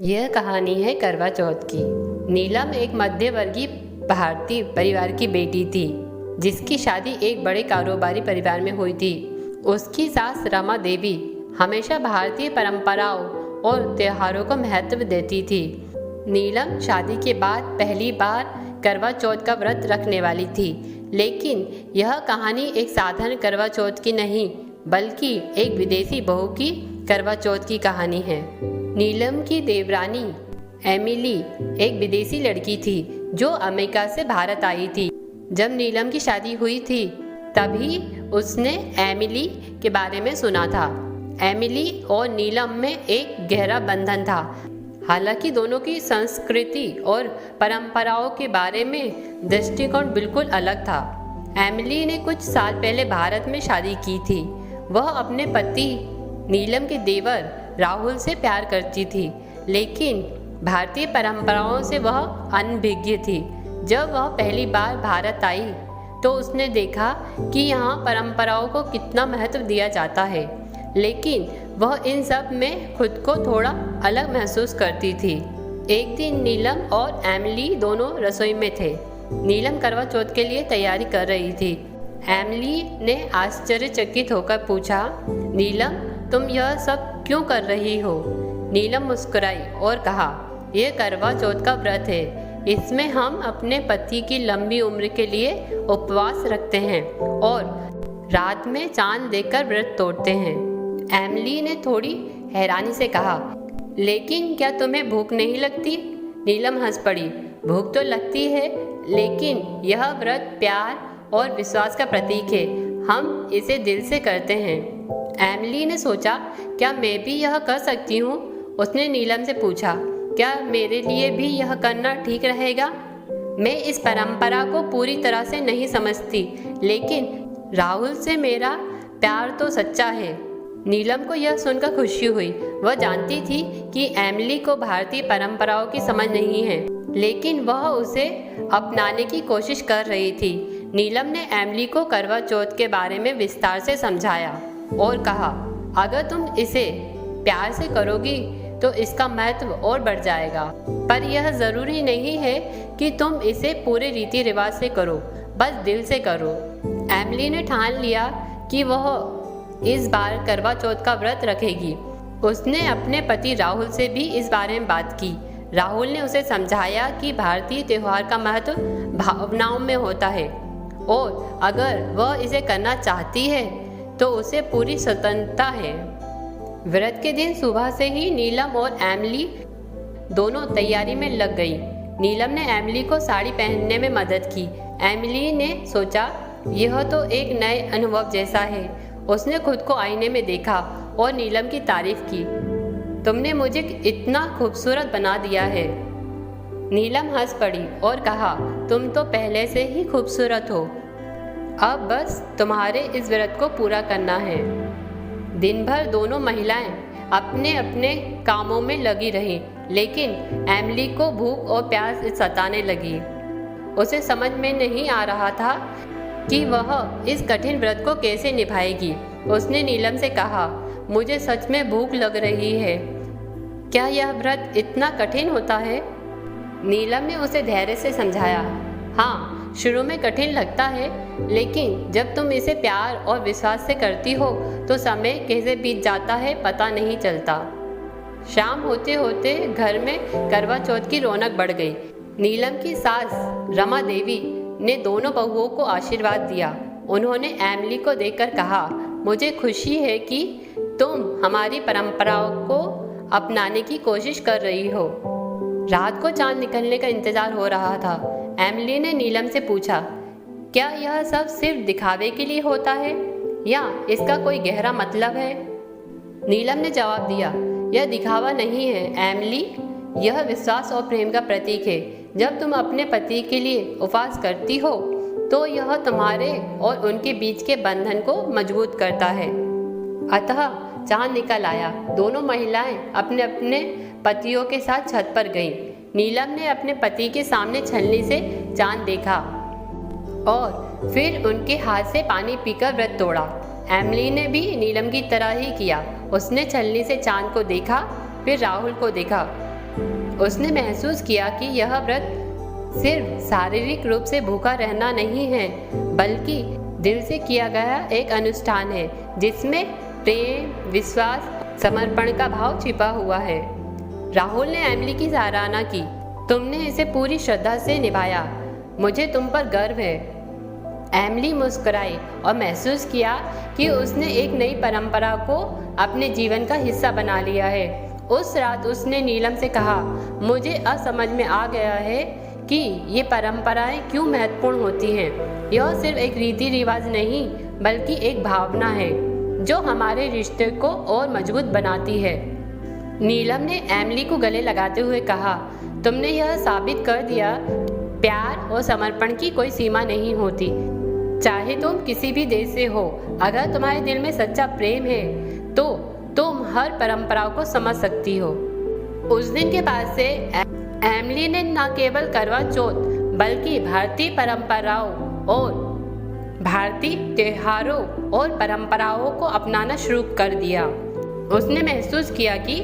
यह कहानी है करवा चौथ की। नीलम एक मध्यवर्गीय भारतीय परिवार की बेटी थी, जिसकी शादी एक बड़े कारोबारी परिवार में हुई थी। उसकी सास रमा देवी हमेशा भारतीय परंपराओं और त्योहारों को महत्व देती थी। नीलम शादी के बाद पहली बार करवा चौथ का व्रत रखने वाली थी, लेकिन यह कहानी एक साधारण करवा चौथ की नहीं, बल्कि एक विदेशी बहू की करवा चौथ की कहानी है। नीलम की देवरानी एमिली एक विदेशी लड़की थी जो अमेरिका से भारत आई थी। जब नीलम की शादी हुई थी तभी उसने एमिली के बारे में सुना था। एमिली और नीलम में एक गहरा बंधन था। हालांकि दोनों की संस्कृति और परंपराओं के बारे में दृष्टिकोण बिल्कुल अलग था। एमिली ने कुछ साल पहले भारत में शादी की थी। वह अपने पति नीलम के देवर राहुल से प्यार करती थी, लेकिन भारतीय परंपराओं से वह अनभिज्ञ थी। जब वह पहली बार भारत आई तो उसने देखा कि यहाँ परंपराओं को कितना महत्व दिया जाता है, लेकिन वह इन सब में खुद को थोड़ा अलग महसूस करती थी। एक दिन नीलम और एमिली दोनों रसोई में थे। नीलम करवा चौथ के लिए तैयारी कर रही थी। एमिली ने आश्चर्यचकित होकर पूछा, नीलम, तुम यह सब क्यों कर रही हो? नीलम मुस्कुराई और कहा, यह करवा चौथ का व्रत है। इसमें हम अपने पति की लंबी उम्र के लिए उपवास रखते हैं और रात में चांद देखकर व्रत तोड़ते हैं। एमिली ने थोड़ी हैरानी से कहा, लेकिन क्या तुम्हें भूख नहीं लगती? नीलम हंस पड़ी। भूख तो लगती है, लेकिन यह व्रत प्यार और विश्वास का प्रतीक है। हम इसे दिल से करते हैं। एमिली ने सोचा, क्या मैं भी यह कर सकती हूँ? उसने नीलम से पूछा, क्या मेरे लिए भी यह करना ठीक रहेगा? मैं इस परंपरा को पूरी तरह से नहीं समझती, लेकिन राहुल से मेरा प्यार तो सच्चा है। नीलम को यह सुनकर खुशी हुई। वह जानती थी कि एमिली को भारतीय परंपराओं की समझ नहीं है, लेकिन वह उसे अपनाने की कोशिश कर रही थी। नीलम ने एमिली को करवा चौथ के बारे में विस्तार से समझाया और कहा, अगर तुम इसे प्यार से करोगी तो इसका महत्व और बढ़ जाएगा। पर यह ज़रूरी नहीं है कि तुम इसे पूरे रीति रिवाज से करो, बस दिल से करो। एमिली ने ठान लिया कि वह इस बार करवा चौथ का व्रत रखेगी। उसने अपने पति राहुल से भी इस बारे में बात की। राहुल ने उसे समझाया कि भारतीय त्यौहार का महत्व भावनाओं में होता है और अगर वह इसे करना चाहती है तो उसे पूरी स्वतंत्रता है। व्रत के दिन सुबह से ही नीलम और एमिली दोनों तैयारी में लग गई। नीलम ने एमिली को साड़ी पहनने में मदद की। एमिली ने सोचा, यह तो एक नए अनुभव जैसा है। उसने खुद को आईने में देखा और नीलम की तारीफ की। तुमने मुझे इतना खूबसूरत बना दिया है। नीलम हंस पड़ी और कहा, तुम तो पहले से ही खूबसूरत हो। अब बस तुम्हारे इस व्रत को पूरा करना है। दिन भर दोनों महिलाएं अपने अपने कामों में लगी रहीं, लेकिन एमिली को भूख और प्यास सताने लगी। उसे समझ में नहीं आ रहा था कि वह इस कठिन व्रत को कैसे निभाएगी। उसने नीलम से कहा, मुझे सच में भूख लग रही है। क्या यह व्रत इतना कठिन होता है? नीलम ने उसे धैर्य से समझाया, हाँ, शुरू में कठिन लगता है, लेकिन जब तुम इसे प्यार और विश्वास से करती हो तो समय कैसे बीत जाता है पता नहीं चलता। शाम होते होते घर में करवा चौथ की रौनक बढ़ गई। नीलम की सास रमा देवी ने दोनों बहुओं को आशीर्वाद दिया। उन्होंने एमिली को देखकर कहा, मुझे खुशी है कि तुम हमारी परंपराओं को अपनाने की कोशिश कर रही हो। रात को चांद निकलने का इंतजार हो रहा था। एमिली ने नीलम से पूछा, क्या यह सब सिर्फ दिखावे के लिए होता है या इसका कोई गहरा मतलब है? नीलम ने जवाब दिया, यह दिखावा नहीं है एमिली, यह विश्वास और प्रेम का प्रतीक है। जब तुम अपने पति के लिए उपवास करती हो तो यह तुम्हारे और उनके बीच के बंधन को मजबूत करता है। अतः चांद निकल आया। दोनों महिलाएं अपने अपने पतियों के साथ छत पर गईं। नीलम ने अपने पति के सामने छलनी से चांद देखा और फिर उनके हाथ से पानी पीकर व्रत तोड़ा। एमिली ने भी नीलम की तरह ही किया। उसने छलनी से चांद को देखा, फिर राहुल को देखा उसने महसूस किया कि यह व्रत सिर्फ शारीरिक रूप से भूखा रहना नहीं है, बल्कि दिल से किया गया एक अनुष्ठान है जिसमें प्रेम, विश्वास, समर्पण का भाव छिपा हुआ है। राहुल ने एमिली की सराहना की। तुमने इसे पूरी श्रद्धा से निभाया, मुझे तुम पर गर्व है। एमिली मुस्कुराई और महसूस किया कि उसने एक नई परंपरा को अपने जीवन का हिस्सा बना लिया है। उस रात उसने नीलम से कहा, मुझे अब समझ में आ गया है कि ये परंपराएं क्यों महत्वपूर्ण होती हैं। यह सिर्फ एक रीति रिवाज नहीं, बल्कि एक भावना है जो हमारे रिश्ते को और मजबूत बनाती है। नीलम ने एमिली को गले लगाते हुए कहा, तुमने यह साबित कर दिया, प्यार और समर्पण की कोई सीमा नहीं होती। चाहे तुम किसी भी देश से हो, अगर तुम्हारे दिल में सच्चा प्रेम है तो तुम हर परंपराओं को समझ सकती हो। उस दिन के बाद से एमिली ने न केवल करवा चौथ बल्कि भारतीय परंपराओं और भारतीय त्योहारों और परंपराओं को अपनाना शुरू कर दिया। उसने महसूस किया कि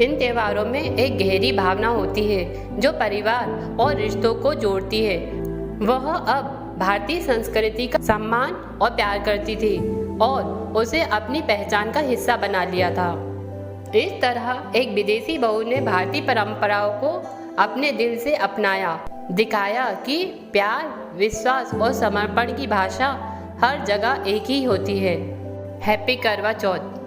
इन त्योहारों में एक गहरी भावना होती है जो परिवार और रिश्तों को जोड़ती है। वह अब भारतीय संस्कृति का सम्मान और प्यार करती थी और उसे अपनी पहचान का हिस्सा बना लिया था। इस तरह एक विदेशी बहू ने भारतीय परंपराओं को अपने दिल से अपनाया, दिखाया कि प्यार, विश्वास और समर्पण की भाषा हर जगह एक ही होती है। हैप्पी करवा चौथ।